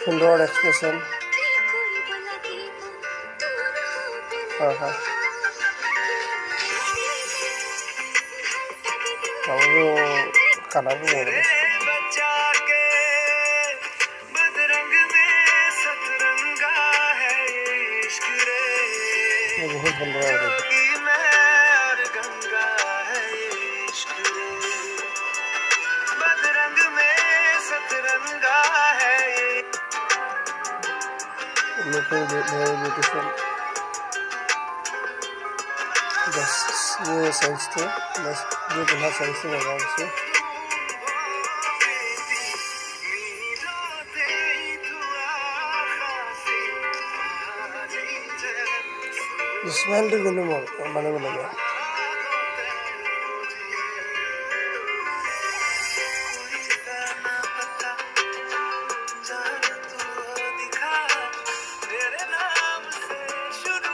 सुंदर एक्सप्रेशन हाँ हाँ वो कलर भी है बहुत सुंदर है looking very beautiful बस ये साइज थे बस ये बिना साइज से लगा उसे स्मेल तो गलू माने लगा